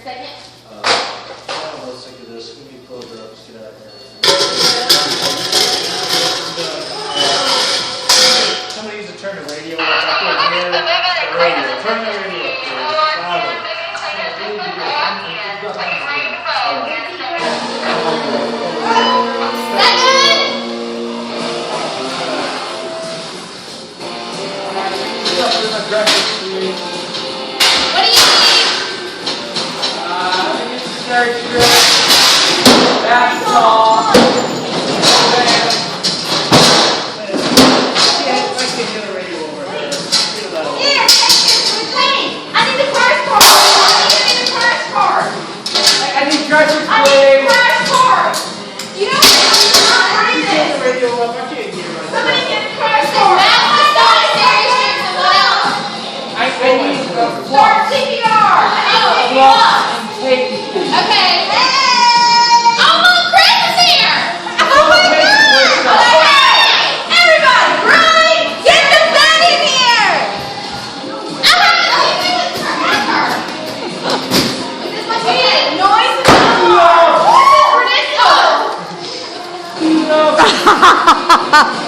second? I'm real sick of this. We need to close it up. Just get out of here. Somebody needs to turn the radio up. I can't hear the radio. Turn the radio up. Louder. What do you need? That's all. Here, wait. I need the crash card. I need the crash card. I need dresser I need the crash card. You don't need to read it. Somebody get the crash card. I need the Start CPR. Okay. Oh, look, Chris is here. Oh my God. Okay. Everybody, Brian, get the bed in here. Is this my kid? Noise is on. This is ridiculous.